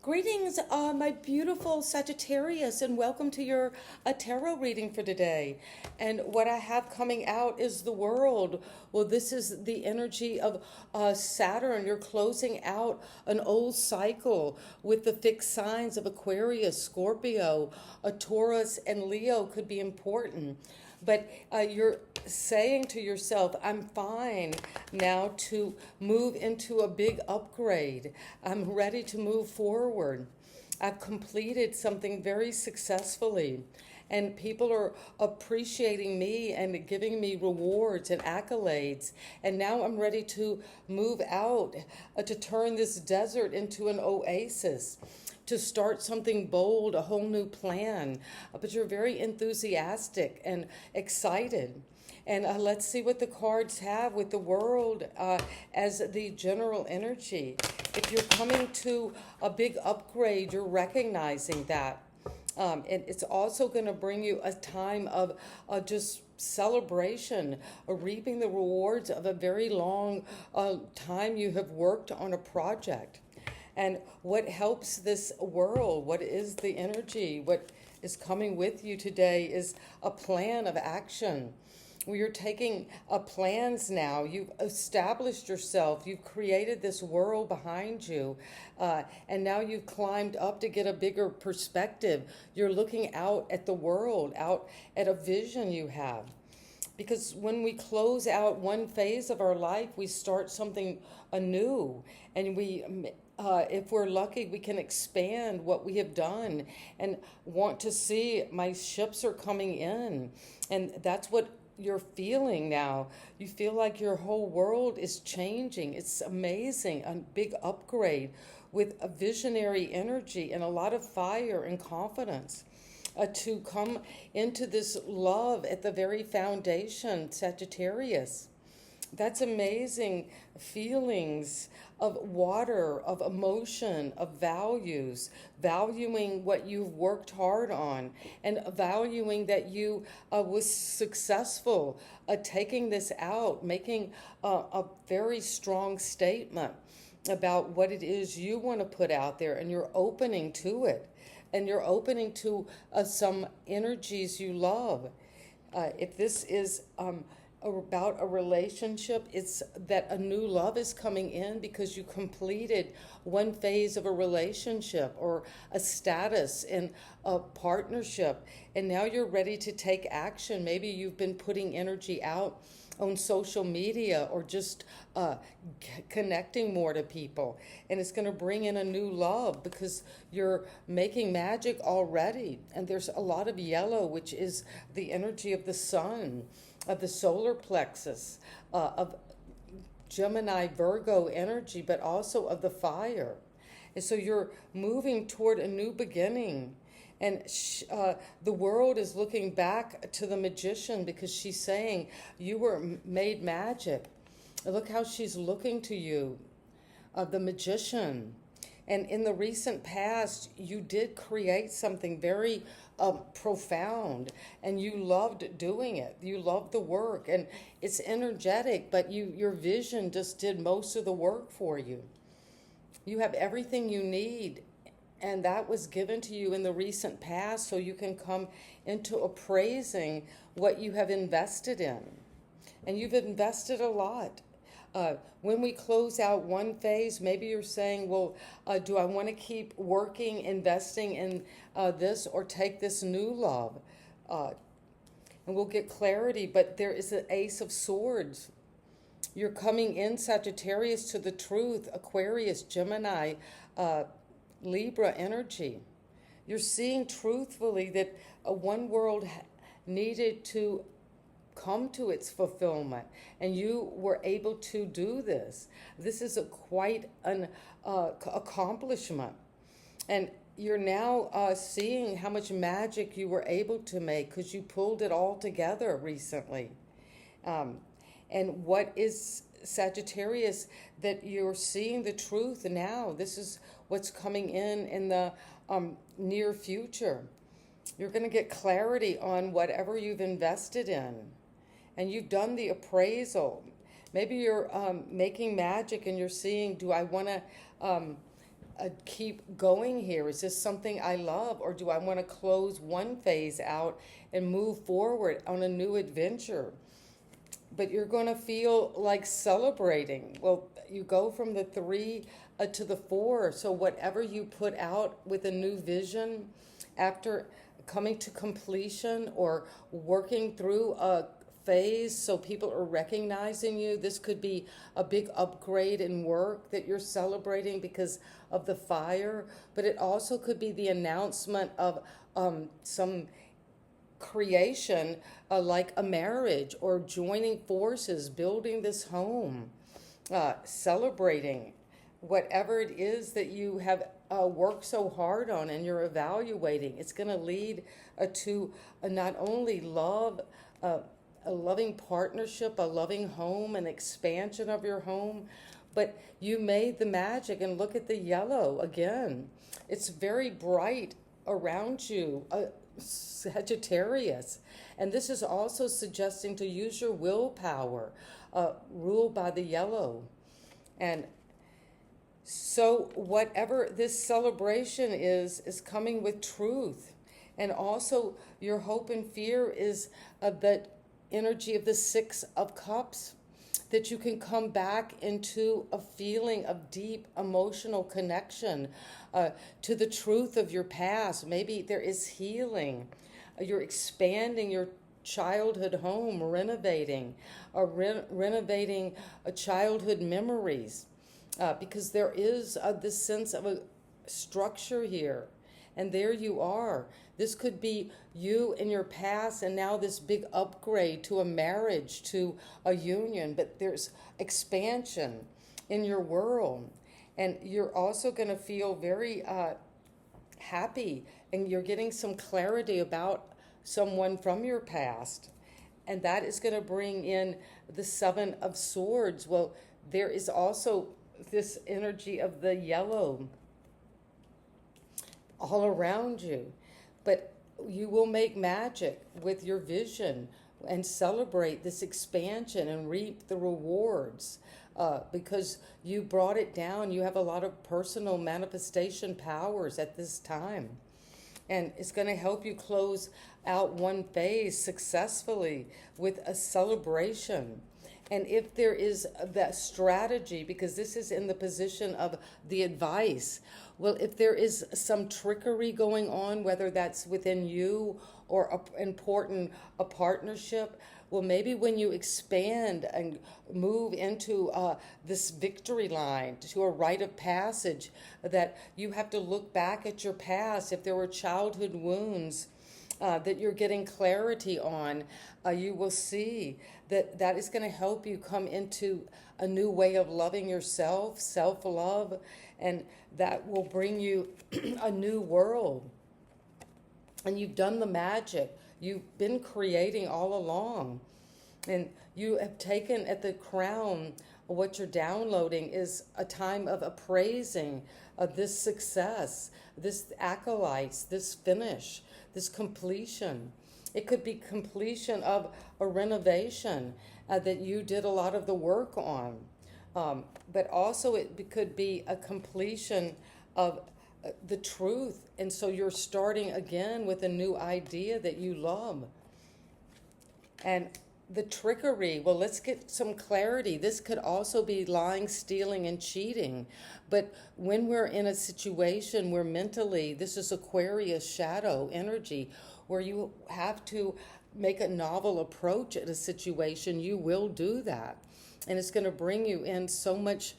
Greetings, my beautiful Sagittarius, and welcome to your tarot reading for today. And what I have coming out is the world. Well, this is the energy of Saturn. You're closing out an old cycle with the fixed signs of Aquarius, Scorpio, Taurus, and Leo could be important. But you're saying to yourself, I'm fine now to move into a big upgrade. I'm ready to move forward. I've completed something very successfully. And people are appreciating me and giving me rewards and accolades. And now I'm ready to move out, to turn this desert into an oasis, to start something bold, a whole new plan. But you're very enthusiastic and excited. And let's see what the cards have with the world as the general energy. If you're coming to a big upgrade, you're recognizing that. And it's also going to bring you a time of just celebration, reaping the rewards of a very long time you have worked on a project. And what helps this world, what is the energy, what is coming with you today is a plan of action. You're taking plans now. You've established yourself. You've created this world behind you. And now you've climbed up to get a bigger perspective. You're looking out at the world, out at a vision you have. Because when we close out one phase of our life, we start something anew. And if we're lucky, we can expand what we have done and want to see my ships are coming in. And that's what you're feeling now. You feel like your whole world is changing. It's amazing, a big upgrade with a visionary energy and a lot of fire and confidence. To come into this love at the very foundation, Sagittarius. That's amazing feelings of water, of emotion, of values, valuing what you've worked hard on, and valuing that you was successful taking this out, making a very strong statement about what it is you want to put out there, and you're opening to it. And you're opening to some energies you love. If this is about a relationship, it's that a new love is coming in because you completed one phase of a relationship or a status in a partnership, and now you're ready to take action. Maybe you've been putting energy out on social media or just connecting more to people, and it's going to bring in a new love because you're making magic already. And there's a lot of yellow, which is the energy of the sun, of the solar plexus, of Gemini, Virgo energy, but also of the fire. And so you're moving toward a new beginning. And the world is looking back to the magician because she's saying, you were made magic. Look how she's looking to you, the magician. And in the recent past, you did create something very profound, and you loved doing it. You loved the work, and it's energetic, but your vision just did most of the work for you. You have everything you need, and that was given to you in the recent past, so you can come into appraising what you have invested in. And you've invested a lot. When we close out one phase, maybe you're saying, well, do I want to keep working, investing in this, or take this new love? And we'll get clarity, but there is an Ace of Swords. You're coming in, Sagittarius, to the truth, Aquarius, Gemini, Libra energy. You're seeing truthfully that one world needed to come to its fulfillment, and you were able to do this. This is quite an accomplishment, and you're now seeing how much magic you were able to make because you pulled it all together recently. And what is Sagittarius, that you're seeing the truth now. This is what's coming in the near future. You're going to get clarity on whatever you've invested in. And you've done the appraisal. Maybe you're making magic and you're seeing, do I want to keep going here? Is this something I love, or do I want to close one phase out and move forward on a new adventure? But you're going to feel like celebrating. Well, you go from the 3 to the 4. So whatever you put out with a new vision after coming to completion or working through a phase so people are recognizing you, this could be a big upgrade in work that you're celebrating because of the fire, but it also could be the announcement of some creation, like a marriage or joining forces, building this home, celebrating whatever it is that you have worked so hard on and you're evaluating. It's going to lead to not only love, a loving partnership, a loving home, an expansion of your home, but you made the magic. And look at the yellow again. It's very bright around you. Sagittarius. And this is also suggesting to use your willpower, ruled by the yellow. And so whatever this celebration is coming with truth. And also your hope and fear is the energy of the 6 of Cups, that you can come back into a feeling of deep emotional connection to the truth of your past. Maybe there is healing. You're expanding your childhood home, renovating, renovating childhood memories, because there is this sense of a structure here. And there you are. This could be you in your past and now this big upgrade to a marriage, to a union, but there's expansion in your world. And you're also going to feel very happy, and you're getting some clarity about someone from your past. And that is going to bring in the 7 of Swords. Well, there is also this energy of the yellow all around you. But you will make magic with your vision and celebrate this expansion and reap the rewards, because you brought it down. You have a lot of personal manifestation powers at this time. And it's going to help you close out one phase successfully with a celebration. And if there is that strategy, because this is in the position of the advice, well, if there is some trickery going on, whether that's within you or a partnership, well, maybe when you expand and move into this victory line, to a rite of passage, that you have to look back at your past. If there were childhood wounds that you're getting clarity on, you will see that that is going to help you come into a new way of loving yourself, self-love, and that will bring you a new world. And you've done the magic. You've been creating all along. And you have taken at the crown, what you're downloading is a time of appraising of this success, this acolytes, this finish, this completion. It could be completion of a renovation that you did a lot of the work on. But also it could be a completion of the truth. And so you're starting again with a new idea that you love. And the trickery, well, let's get some clarity. This could also be lying, stealing, and cheating. But when we're in a situation where mentally, this is Aquarius shadow energy, where you have to make a novel approach at a situation, you will do that. And it's going to bring you in so much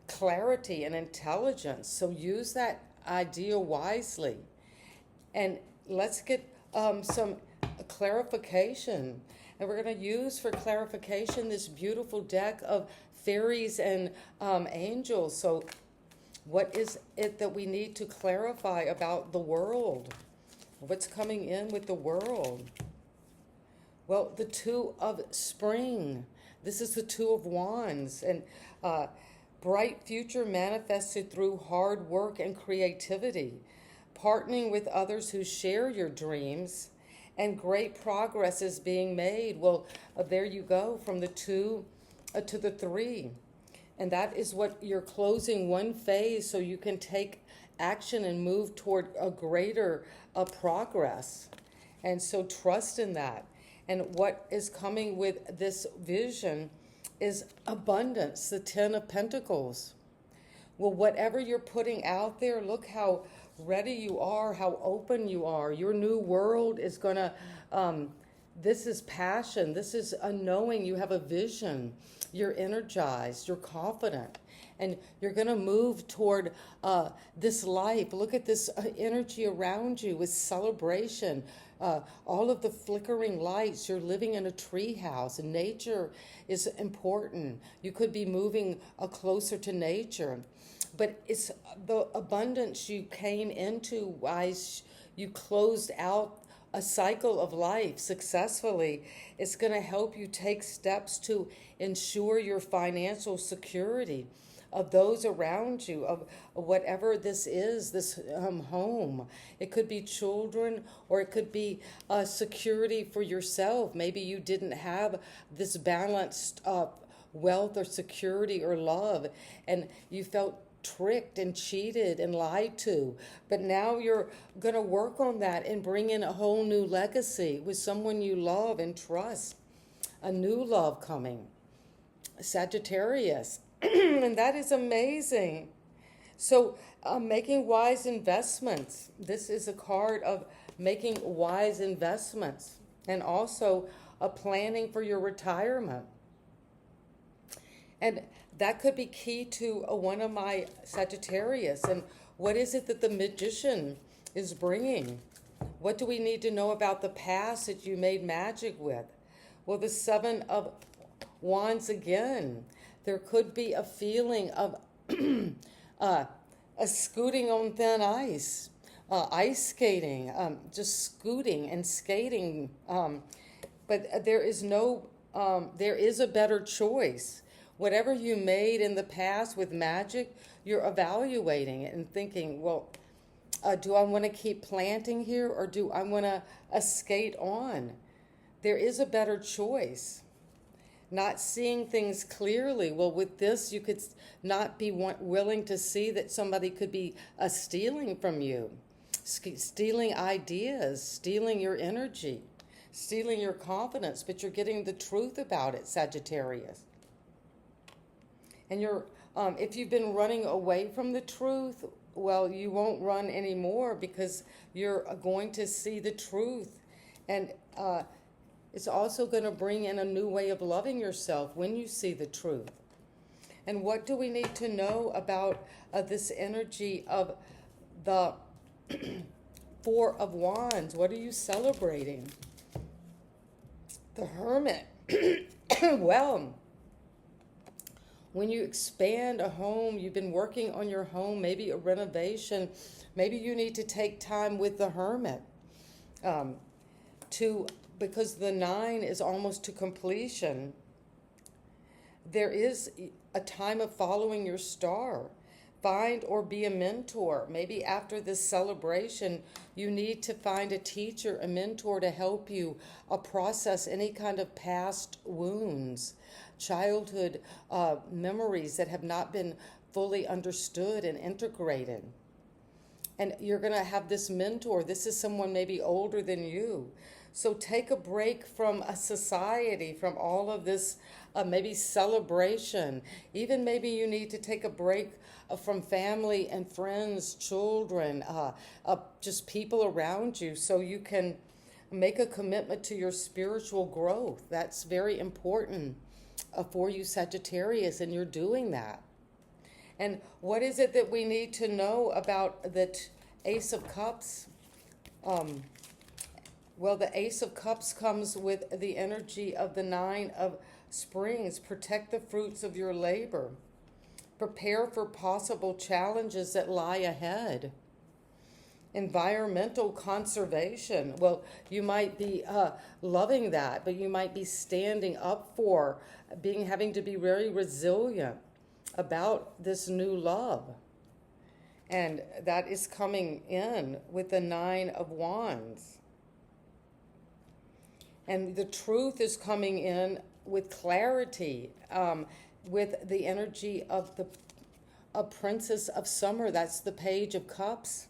clarity and intelligence. So use that idea wisely. And let's get some clarification. And we're going to use for clarification this beautiful deck of fairies and angels. So what is it that we need to clarify about the world? What's coming in with the world? Well, the 2 of spring. This is the 2 of wands. And bright future manifested through hard work and creativity. Partnering with others who share your dreams. And great progress is being made. Well, there you go, from the 2 to the 3. And that is what you're closing one phase so you can take action and move toward a greater progress. And so trust in that. And what is coming with this vision is abundance, the Ten of Pentacles. Well, whatever you're putting out there, look how ready you are, how open you are. Your new world is going to, this is passion. This is a knowing. You have a vision. You're energized. You're confident. And you're going to move toward this life. Look at this energy around you with celebration. All of the flickering lights. You're living in a tree house, and nature is important. You could be moving closer to nature. But it's the abundance you came into wise, you closed out a cycle of life successfully. It's going to help you take steps to ensure your financial security of those around you, of whatever this is, this home. It could be children, or it could be security for yourself. Maybe you didn't have this balanced wealth or security or love, and you felt tricked and cheated and lied to. But now you're going to work on that and bring in a whole new legacy with someone you love and trust. A new love coming. Sagittarius. And that is amazing. So making wise investments. This is a card of making wise investments, and also a planning for your retirement. And that could be key to one of my Sagittarius. And what is it that the Magician is bringing? What do we need to know about the past that you made magic with? Well, the Seven of Wands again. There could be a feeling of a scooting on thin ice, ice skating, just scooting and skating. But there is a better choice. Whatever you made in the past with magic, you're evaluating it and thinking, well, do I want to keep planting here, or do I want to skate on? There is a better choice. Not seeing things clearly. Well, with this, you could not be willing to see that somebody could be stealing from you, stealing ideas, stealing your energy, stealing your confidence, but you're getting the truth about it, Sagittarius. And if you've been running away from the truth, well, you won't run anymore, because you're going to see the truth. And it's also going to bring in a new way of loving yourself when you see the truth. And what do we need to know about this energy of the Four of Wands? What are you celebrating? The Hermit. Well, when you expand a home, you've been working on your home, maybe a renovation, maybe you need to take time with the Hermit because the 9 is almost to completion. There is a time of following your star. Find or be a mentor. Maybe after this celebration, you need to find a teacher, a mentor to help you process any kind of past wounds, childhood memories that have not been fully understood and integrated. And you're going to have this mentor. This is someone maybe older than you. So take a break from a society, from all of this maybe celebration. Even maybe you need to take a break from family and friends, children, just people around you, so you can make a commitment to your spiritual growth. That's very important for you, Sagittarius, and you're doing that. And what is it that we need to know about the Ace of Cups? Well, the Ace of Cups comes with the energy of the 9 of Springs. Protect the fruits of your labor. Prepare for possible challenges that lie ahead. Environmental conservation. Well, you might be loving that, but you might be standing up for having to be very resilient about this new love. And that is coming in with the 9 of Wands. And the truth is coming in with clarity. with the energy of the a Princess of Summer. That's the Page of Cups,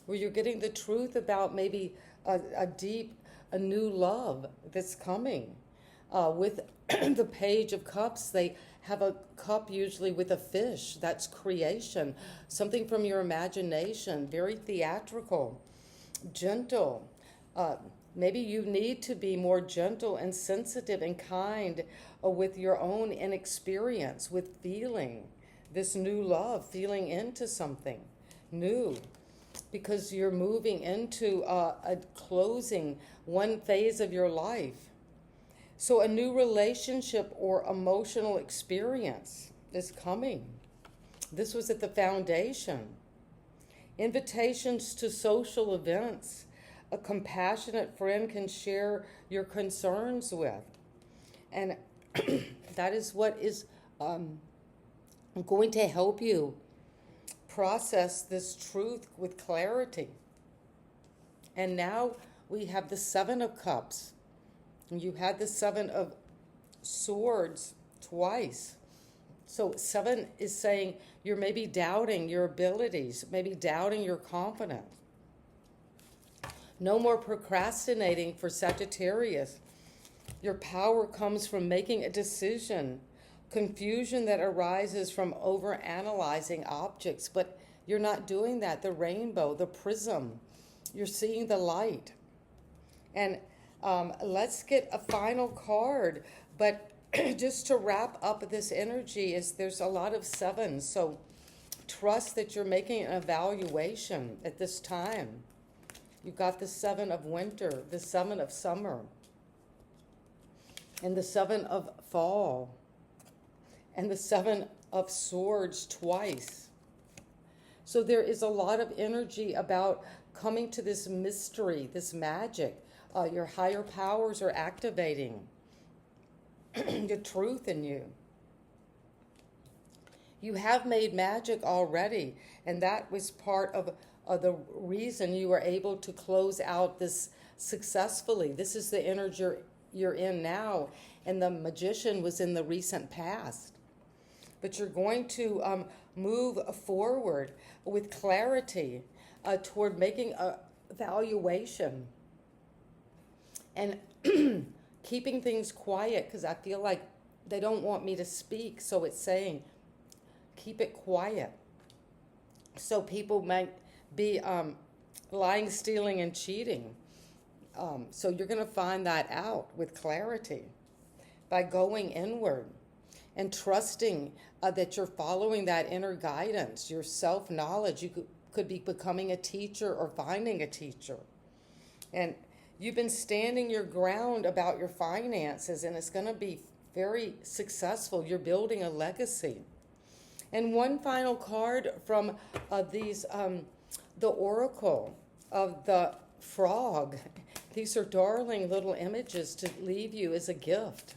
where you're getting the truth about maybe a new love that's coming. With the Page of Cups, they have a cup usually with a fish. That's creation, something from your imagination, very theatrical, gentle. Maybe you need to be more gentle and sensitive and kind with your own inexperience, with feeling this new love, feeling into something new, because you're moving into a closing one phase of your life. So a new relationship or emotional experience is coming. This was at the foundation. Invitations to social events. A compassionate friend can share your concerns with. And that is what is going to help you process this truth with clarity. And now we have the Seven of Cups. You had the Seven of Swords twice. So 7 is saying you're maybe doubting your abilities, maybe doubting your confidence. No more procrastinating for Sagittarius. Your power comes from making a decision. Confusion that arises from overanalyzing objects, but you're not doing that. The rainbow, the prism, you're seeing the light. And let's get a final card. But just to wrap up this energy, is there's a lot of sevens. So trust that you're making an evaluation at this time. You've got the 7 of winter, the 7 of summer, and the 7 of fall, and the 7 of swords twice. So there is a lot of energy about coming to this mystery, this magic. Your higher powers are activating the truth in you. You have made magic already, and that was part of the reason you were able to close out this successfully. This is the energy you're in now, and the Magician was in the recent past. But you're going to move forward with clarity toward making a evaluation and keeping things quiet, because I feel like they don't want me to speak. So it's saying, keep it quiet. So people might be lying, stealing, and cheating. So you're going to find that out with clarity by going inward and trusting that you're following that inner guidance, your self-knowledge. You could be becoming a teacher or finding a teacher. And you've been standing your ground about your finances, and it's going to be very successful. You're building a legacy. And one final card from these, the Oracle of the Frog. These are darling little images to leave you as a gift.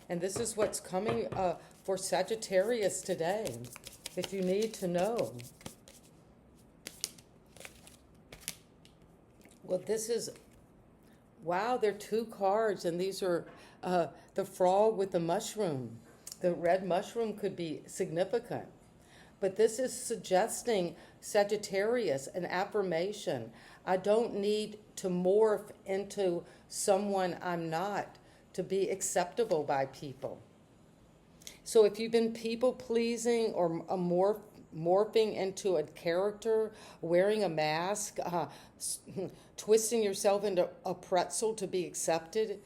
And this is what's coming for Sagittarius today that you need to know. Well, this is, wow, there are 2 cards, and these are the frog with the mushroom. The red mushroom could be significant. But this is suggesting, Sagittarius, an affirmation. I don't need to morph into someone I'm not to be acceptable by people. So if you've been people-pleasing or morphing into a character, wearing a mask, twisting yourself into a pretzel to be accepted,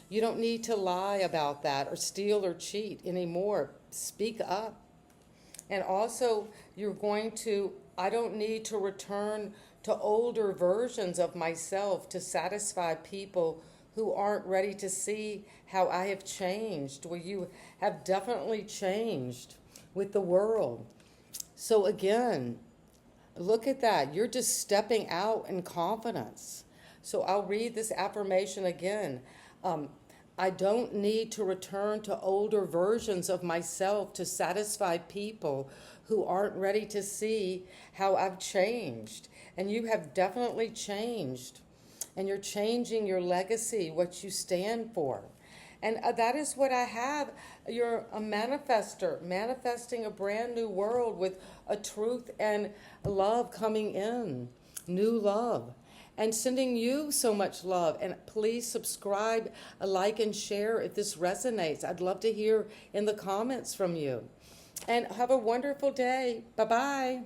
you don't need to lie about that or steal or cheat anymore. Speak up. And also, you're going to, I don't need to return to older versions of myself to satisfy people who aren't ready to see how I have changed. Well, you have definitely changed with the world. So again, look at that. You're just stepping out in confidence. So I'll read this affirmation again. I don't need to return to older versions of myself to satisfy people who aren't ready to see how I've changed. And you have definitely changed. And you're changing your legacy, what you stand for. And that is what I have. You're a manifester, manifesting a brand new world with a truth and love coming in, new love. And sending you so much love. And please subscribe, like, and share if this resonates. I'd love to hear in the comments from you. And have a wonderful day. Bye-bye.